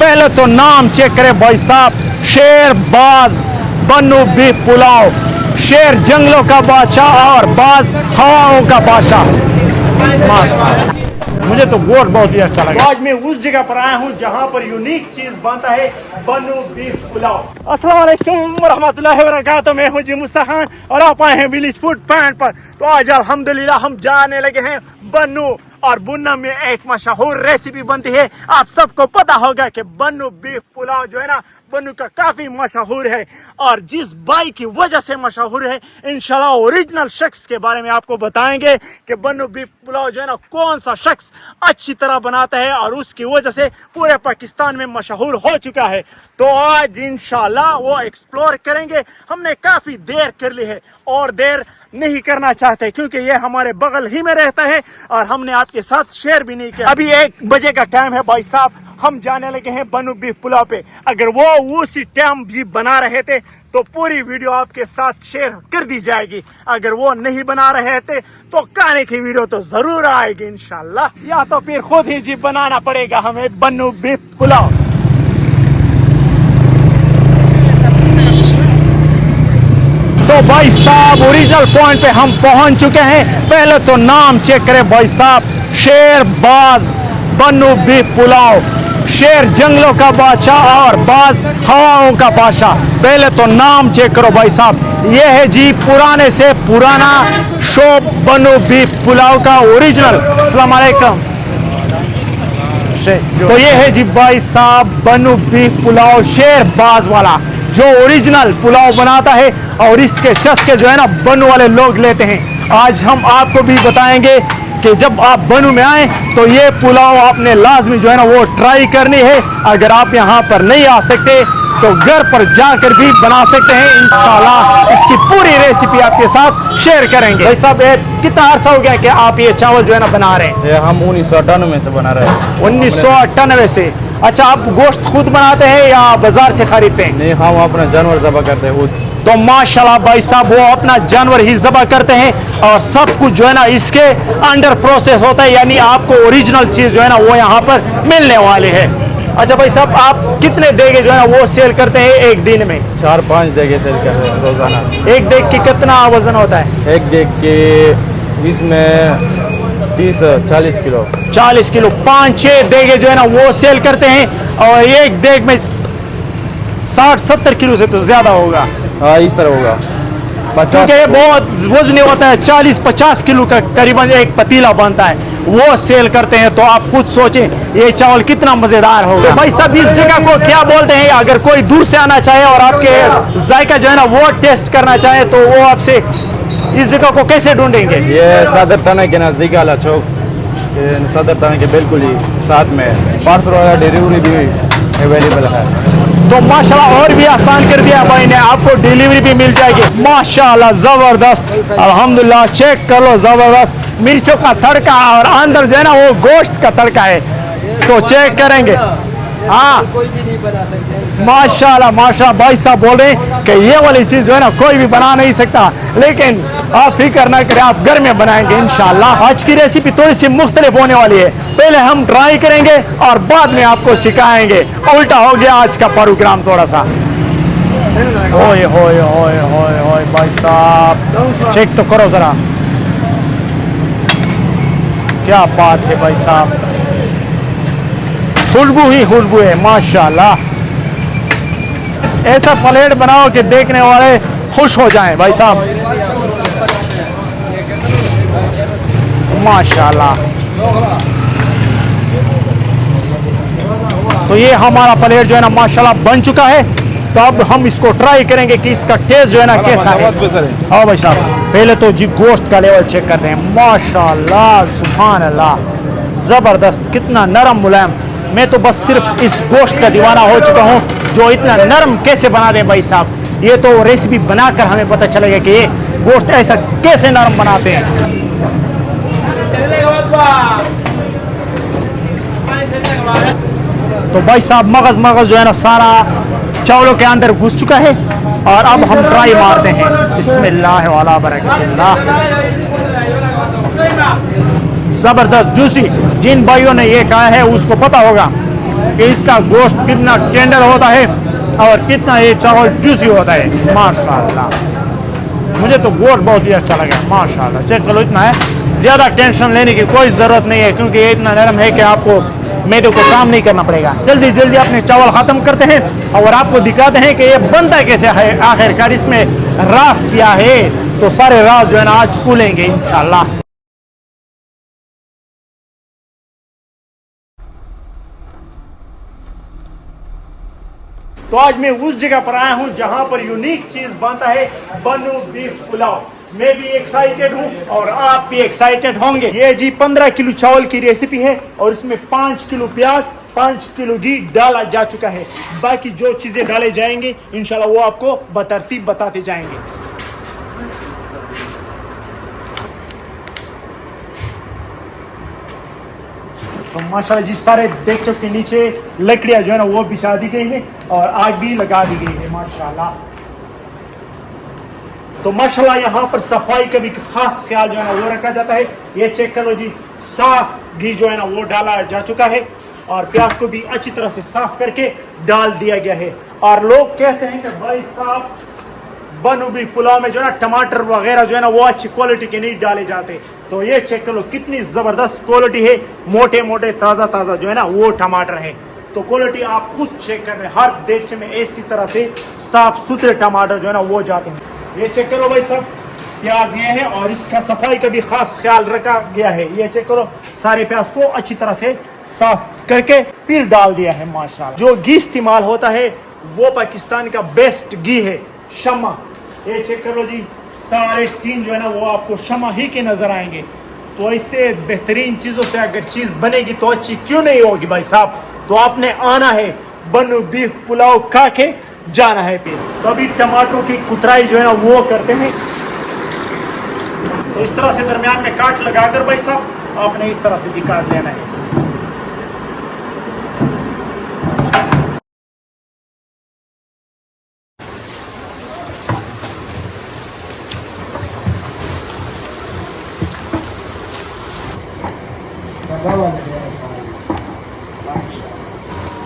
पहले तो नाम चेक करें भाई साहब, शेर बाज बन्नू बीफ पुलाव। शेर जंगलों का बादशाह और बाज हवाओं का बादशाह। मुझे तो गोश्त बहुत ही अच्छा लगा। आज मैं उस जगह पर आया हूँ जहाँ पर यूनिक चीज बनता है, बन्नू बीफ पुलाव। अस्सलाम वालेकुम रहमतुल्लाहि व बरकातहू। मैं हूँ जी मुसा खान और आप आए हैं विलेज फूड पॉइंट पर। तो आज अल्हम्दुलिल्लाह हम जाने लगे हैं बन्नू, और बुन्ना में एक मशहूर रेसिपी बनती है। आप सबको पता होगा कि बन्नू बीफ पुलाव जो है ना, बन्नू का काफी मशहूर है। और जिस भाई की वजह से मशहूर है, इंशाल्लाह ओरिजिनल शख्स के बारे में आपको बताएंगे कि बन्नू बीफ पुलाव जो है ना, कौन सा शख्स अच्छी तरह बनाता है और उसकी वजह से पूरे पाकिस्तान में मशहूर हो चुका है। तो आज इंशाल्लाह वो एक्सप्लोर करेंगे। हमने काफी देर कर ली है और देर नहीं करना चाहते क्योंकि ये हमारे बगल ही में रहता है और हमने आपके साथ शेयर भी नहीं किया। अभी 1 बजे का टाइम है भाई साहब, हम जाने लगे हैं बन्नू बीफ पुलाव पे। अगर वो उसी टाइम भी बना रहे थे तो पूरी वीडियो आपके साथ शेयर कर दी जाएगी। अगर वो नहीं बना रहे थे तो खाने की वीडियो तो जरूर आएगी इंशाल्लाह, या तो फिर खुद ही जी बनाना पड़ेगा हमें बन्नू बीफ पुलाव। तो भाई साहब ओरिजिनल पॉइंट पे हम पहुंच चुके हैं। पहले तो नाम चेक करें भाई साहब, शेर बाज बन्नू बीफ पुलाव। शेर जंगलों का बादशाह और बाज हवाओं का बादशाह। पहले तो नाम चेक करो भाई साहब। ये है जी पुराने से पुराना शॉप बन्नू बीफ पुलाव का ओरिजिनल। अस्सलाम वालेकुम। तो ये है जी भाई साहब बन्नू बीफ पुलाव शेर बाज वाला, जो ओरिजिनल पुलाव बनाता है और इसके चस्के जो है ना बन्नू वाले लोग लेते हैं। आज हम आपको भी बताएंगे कि जब आप बन्नू में आए तो ये पुलाव आपने लाजमी जो है ना वो ट्राई करनी है। अगर आप यहाँ पर नहीं आ सकते तो घर पर जाकर भी बना सकते हैं। इंशाल्लाह इसकी पूरी रेसिपी आपके साथ शेयर करेंगे। भाई साहब कितना अर्सा हो गया कि आप ये चावल जो है ना बना रहे हैं? हम 1998 से बना रहे हैं। 1998 से? अच्छा, आप गोश्त खुद बनाते हैं या बाजार से खरीदते हैं? नहीं, हम अपना जानवर ज़बह करते हैं खुद। तो माशाल्लाह भाई साहब वो अपना जानवर ही ज़बह करते हैं और सब कुछ जो है ना इसके अंडर प्रोसेस होता है, यानी आपको ओरिजिनल चीज़ जो है ना वो यहाँ पर मिलने वाली है। अच्छा भाई साहब, आप कितने देगे जो है ना वो सेल करते हैं एक दिन में? 4-5 देगे सेल करते हैं रोजाना। एक देग की कितना वजन होता है? एक देग के इसमें 30-40 किलो। 40 किलो। 5-6 देगे जो है ना वो सेल करते हैं और एक देग में 60-70 किलो से तो ज्यादा होगा। हाँ, इस तरह होगा। 50 क्योंकि बहुत वजनी होता है, 40-50 किलो का करीबन एक पतीला बनता है, वो सेल करते हैं। तो आप खुद सोचें ये चावल कितना मजेदार होगा। तो भाई साहब इस जगह को क्या बोलते हैं? अगर कोई दूर से आना चाहे और आपके जायका जो है ना वो टेस्ट करना चाहे तो वो आपसे इस जगह को कैसे ढूंढेंगे? ये सदर थाना के नजदीक आला चौक, सदर थाना के बिल्कुल ही साथ में पार्सल वाला डिलीवरी भी अवेलेबल है। तो माशाल्लाह और भी आसान कर दिया भाई ने, आपको डिलीवरी भी मिल जाएगी। माशाल्लाह जबरदस्त, अल्हम्दुलिल्लाह। चेक कर लो, जबरदस्त मिर्चों का तड़का और अंदर जो है ना वो गोश्त का तड़का है। तो चेक करेंगे। हाँ माशाल्लाह माशाल्लाह। भाई साहब बोल रहे हैं कि ये वाली चीज़ जो है ना कोई भी बना नहीं सकता, लेकिन आप फिक्र ना करें, आप घर में बनाएंगे इंशाल्लाह। आज की रेसिपी थोड़ी सी मुख्तलिफ होने वाली है। पहले हम ट्राई करेंगे और बाद में आपको सिखाएंगे। उल्टा हो गया आज का प्रोग्राम थोड़ा सा। ओए होए होए होए होए भाई साहब, चेक तो करो जरा, क्या बात है भाई साहब। खुशबू ही खुशबू है माशाल्लाह। ऐसा प्लेट बनाओ कि देखने वाले खुश हो जाएं भाई साहब, माशाल्लाह। तो ये हमारा प्लेट जो है ना माशाल्लाह बन चुका है। तो अब हम इसको ट्राई करेंगे कि इसका टेस्ट जो है ना कैसा है। हाँ भाई साहब, पहले तो जी गोश्त का लेवल चेक करते हैं। माशाल्लाह सुभान अल्लाह, जबरदस्त, कितना नरम मुलायम। मैं तो बस सिर्फ इस गोश्त का दीवाना हो चुका हूँ जो इतना नरम कैसे बना दे भाई साहब। ये तो रेसिपी बनाकर हमें पता चलेगा कि ये गोश्त ऐसा कैसे नरम बनाते हैं। तो भाई साहब मगज मगज जो है ना सारा चावलों के अंदर घुस चुका है और अब हम ट्राई मारते हैं। बिस्मिल्लाह वाला बरकतुल्लाह। जबरदस्त जूसी। जिन भाइयों ने ये कहा है उसको पता होगा कि इसका गोश्त कितना टेंडर होता है और कितना ये चावल जूसी होता है। माशाल्लाह, मुझे तो गोश्त बहुत ही अच्छा लगा माशाल्लाह। चेक करो, इतना है, ज़्यादा टेंशन लेने की कोई ज़रूरत नहीं है क्योंकि ये इतना नरम है कि आपको मैदे को काम नहीं करना पड़ेगा। जल्दी जल्दी अपने चावल ख़त्म करते हैं और आपको दिखाते हैं कि ये बनता कैसे है। आखिरकार इसमें रास क्या है, तो सारे राज जो है ना आज खुलेंगे इंशाल्लाह। तो आज मैं उस जगह पर आया हूं जहां पर यूनिक चीज बनता है, बनु बीफ पुलाव। मैं भी एक्साइटेड हूं और आप भी एक्साइटेड होंगे। ये जी 15 किलो चावल की रेसिपी है और इसमें 5 किलो प्याज, 5 किलो घी डाला जा चुका है। बाकी जो चीजें डाले जाएंगे इंशाल्लाह वो आपको बतरतीब बताते जाएंगे। तो माशाल्लाह जी सारे देख के नीचे लकड़ियां जो है ना वो बिछा दी गई है और आग भी लगा दी गई है माशाल्लाह। तो माशाल्लाह यहाँ पर सफाई का भी खास ख्याल जो है ना वो रखा जाता है। ये चेक करो जी, साफ घी जो है ना वो डाला जा चुका है और प्याज को भी अच्छी तरह से साफ करके डाल दिया गया है। और लोग कहते हैं कि भाई साहब बनु बीफ पुलाव में जो है ना टमाटर वगैरह जो है ना वो अच्छी क्वालिटी के नहीं डाले जाते। तो ये चेक करो कितनी जबरदस्त क्वालिटी है, मोटे मोटे ताज़ा ताज़ा जो है ना वो टमाटर है। तो क्वालिटी आप खुद चेक कर रहे हैं, हर देगचे में इसी तरह से साफ सुथरे टमाटर जो है ना वो जाते हैं। ये चेक करो भाई साहब, प्याज ये है और इसका सफाई का भी खास ख्याल रखा गया है। ये चेक करो, सारे प्याज को अच्छी तरह से साफ करके फिर डाल दिया है माशाल्लाह। जो घी इस्तेमाल होता है वो पाकिस्तान का बेस्ट घी है, शम्मा। ये चेक करो जी, सारे टीन जो है ना वो आपको शम्मा ही के नजर आएंगे। तो इससे बेहतरीन चीजों से अगर चीज बनेगी तो अच्छी क्यों नहीं होगी भाई साहब। तो आपने आना है, बनु बीफ पुलाव खा के जाना है। फिर तो अभी टमाटरों की कुतराई जो है ना वो करते हैं। तो इस तरह से दरमियान में काट लगाकर भाई साहब आपने इस तरह से निकाल लेना है।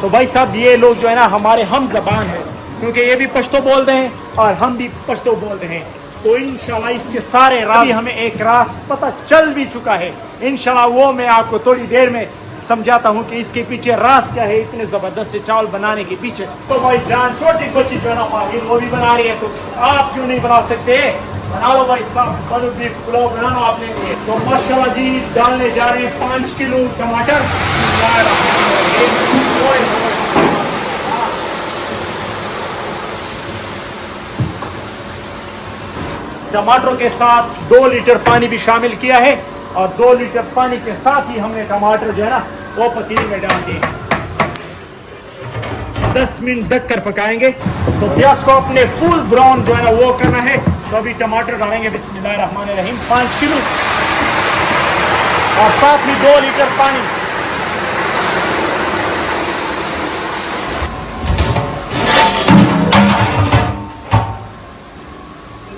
तो भाई साहब ये लोग जो है ना हमारे हम जबान है, क्योंकि ये भी पश्तो बोलते हैं और हम भी पश्तो बोलते हैं। तो इंशाल्लाह इसके सारे राज हमें एक रास पता चल भी चुका है। इंशाल्लाह वो मैं आपको थोड़ी देर में समझाता हूँ कि इसके पीछे रास क्या है, इतने जबरदस्त से चावल बनाने के पीछे। तो भाई जान छोटी बच्ची जो है ना माहिर वो भी बना रही है, तो आप क्यों नहीं बना सकते? बना लो भाई साहब, बनु बीफ पुलाव बना लो आपने लिए। तो माशाल्लाह जी डालने जा रहे हैं 5 किलो टमाटर। टमाटरों के साथ 2 लीटर पानी भी शामिल किया है और 2 लीटर पानी के साथ ही हमने टमाटर जो है ना वो पतीली में डाल दिए। 10 मिनट ढक कर पकाएंगे। तो प्याज को अपने फुल ब्राउन जो है ना वो करना है। तो अभी टमाटर डालेंगे बिस्मिल्लाहिर्रहमानिर्रहीम 5 किलो और साथ ही 2 लीटर पानी।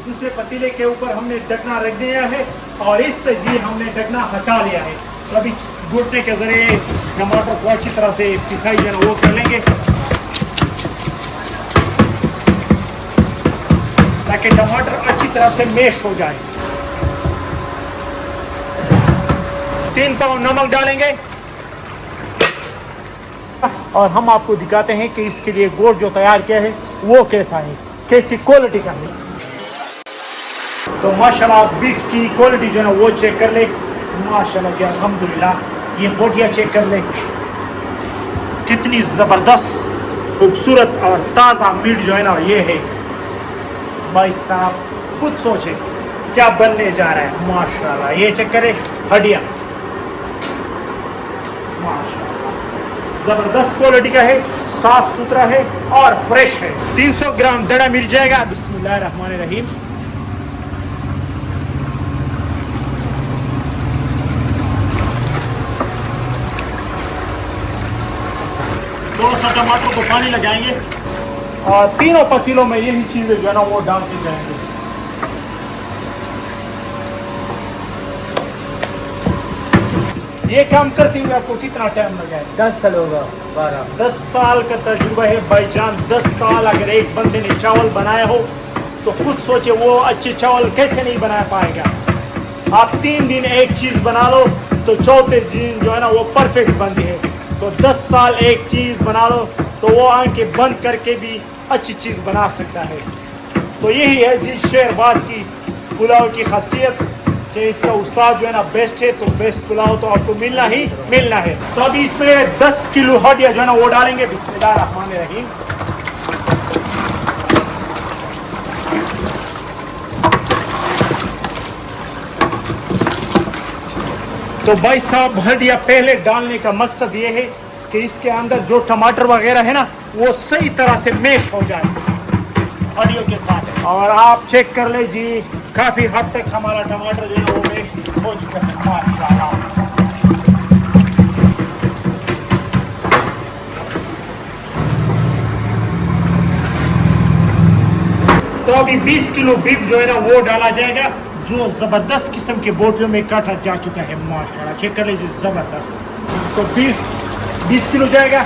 दूसरे पतीले के ऊपर हमने ढकना रख दिया है और इससे जी हमने ढकना हटा लिया है। तो अभी घुटने के जरिए टमाटर को अच्छी तरह से पिसाई जो है वो कर लेंगे ताकि टमाटर अच्छी तरह से मैश हो जाए। 3 पाउंड नमक डालेंगे और हम आपको दिखाते हैं कि इसके लिए गोश्त जो तैयार किया है वो कैसा है, कैसी क्वालिटी का है। तो माशाल्लाह बीफ की क्वालिटी जो है ना वो चेक कर ले। माशाल्लाह जी अल्हम्दुलिल्लाह, ये बोटियाँ चेक कर ले, कितनी ज़बरदस्त खूबसूरत और ताज़ा मीट जो है ना ये है। भाई साहब खुद सोचे क्या बनने जा रहा है। माशाल्लाह ये चेक करें, हड्डियाँ माशाल्लाह जबरदस्त क्वालिटी का है, साफ सुथरा है और फ्रेश है। 300 ग्राम दड़ा मिल जाएगा। बिस्मिल्लाहिर्रहमानिर्रहीम। थोड़ा सा टमाटर को पानी लगाएंगे और तीनों पतीलों में यही चीजें जो है ना वो डालते जाएंगे। ये काम करते हुए आपको कितना टाइम लगा है? 10 साल होगा, 12। 10 साल का तजुर्बा है भाईजान। 10 साल अगर एक बंदे ने चावल बनाया हो तो खुद सोचे वो अच्छे चावल कैसे नहीं बना पाएगा। आप 3 दिन एक चीज़ बना लो तो चौथे दिन जो है ना वो परफेक्ट बनती है। तो 10 साल एक चीज़ बना लो तो वो आंखें बंद करके भी अच्छी चीज़ बना सकता है। तो यही है जिस शेरबाज की पुलाव की खासियत कि इसका उस्ताद जो है ना बेस्ट है। तो बेस्ट पुलाव तो आपको मिलना ही मिलना है। तो अभी इसमें 10 किलो हड्डियाँ जो है ना वो डालेंगे। बिस्मिल्लाहिर्रहमानिर्रहीम। तो भाई साहब हड्डियाँ पहले डालने का मकसद ये है कि इसके अंदर जो टमाटर वगैरह है ना वो सही तरह से मैश हो जाए हड्डियों के साथ। और आप चेक कर ले जी, काफी हद तक हमारा टमाटर जो है वो मैश हो चुका है माशाल्लाह। तो अभी 20 किलो बीफ जो है ना वो डाला जाएगा जो जबरदस्त किस्म के बोटियों में काटा जा चुका है माशाल्लाह। चेक कर लीजिए, जबरदस्त। तो बीफ 20 किलो जाएगा।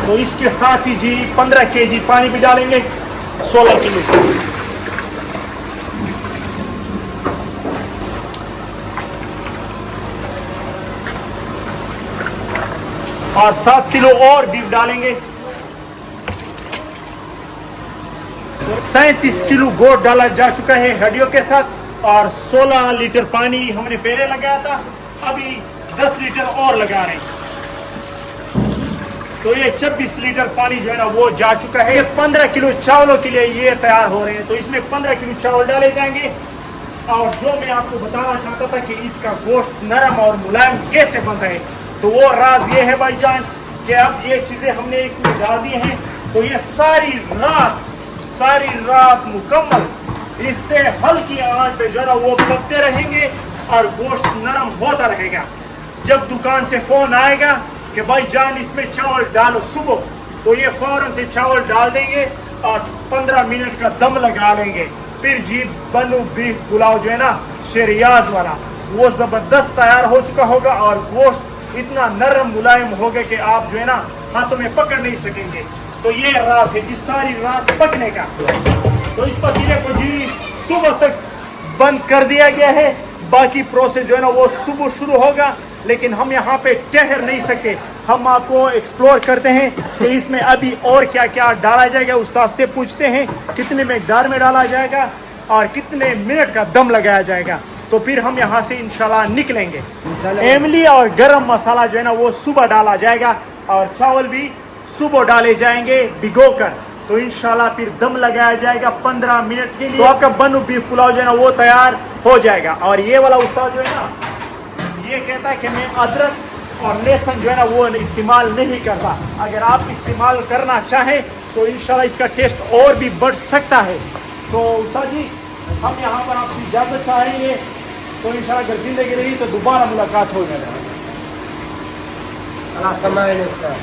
तो इसके साथ ही जी 15 केजी पानी भी डालेंगे, 16 किलो। और 7 किलो और बीफ डालेंगे। 37 किलो गोश्त डाला जा चुका है हड्डियों के साथ। और 16 लीटर पानी हमने पहले लगाया था, अभी 10 लीटर और लगा रहे हैं। तो ये 26 लीटर पानी जो है ना वो जा चुका है। 15 किलो चावलों के लिए ये तैयार हो रहे हैं। तो इसमें 15 किलो चावल डाले जाएंगे। और जो मैं आपको बताना चाहता था कि इसका गोश्त नरम और मुलायम कैसे बनता है, तो वो राज ये है भाईजान कि अब ये चीज़ें हमने इसमें डाल दी हैं तो ये सारी रात मुकम्मल इससे हल्की आंच पे जो है ना वो पकते रहेंगे और गोश्त नरम होता रहेगा। जब दुकान से फोन आएगा कि भाई जान इसमें चावल डालो सुबह, तो ये फौरन से चावल डाल देंगे और 15 मिनट का दम लगा लेंगे। फिर जी बनू बीफ पुलाव जो है ना शेरियाज वाला वो जबरदस्त तैयार हो चुका होगा और गोश्त इतना नरम मुलायम होगा कि आप जो है ना हाथों में पकड़ नहीं सकेंगे। तो ये राज है जी सारी रात पकने का। तो इस पतीले को जी सुबह तक बंद कर दिया गया है। बाकी प्रोसेस जो है ना वो सुबह शुरू होगा, लेकिन हम यहाँ पे ठहर नहीं सकते। हम आपको एक्सप्लोर करते हैं कि इसमें अभी और क्या क्या डाला जाएगा। उस्ताद से पूछते हैं कितने मकदार में डाला जाएगा और कितने मिनट का दम लगाया जाएगा। तो फिर हम यहाँ से इंशाल्लाह निकलेंगे। इमली और गरम मसाला जो है ना वो सुबह डाला जाएगा और चावल भी सुबह डाले जाएंगे भिगोकर। तो इंशाल्लाह फिर दम लगाया जाएगा 15 मिनट के लिए। तो आपका बनू बीफ पुलाव जो है ना वो तैयार हो जाएगा। और ये वाला उस्ताद जो है ना ये कहता है कि मैं अदरक और लहसुन जो है ना वो इस्तेमाल नहीं करता। अगर आप इस्तेमाल करना चाहें तो इंशाल्लाह इसका टेस्ट और भी बढ़ सकता है। तो उस्ताद जी हम यहाँ पर आपसे इजाज़त चाहेंगे। तो इंशाल्लाह अगर जिंदगी रही तो दोबारा मुलाकात हो जाएगा। अल्लाह कमाए नमस्कार।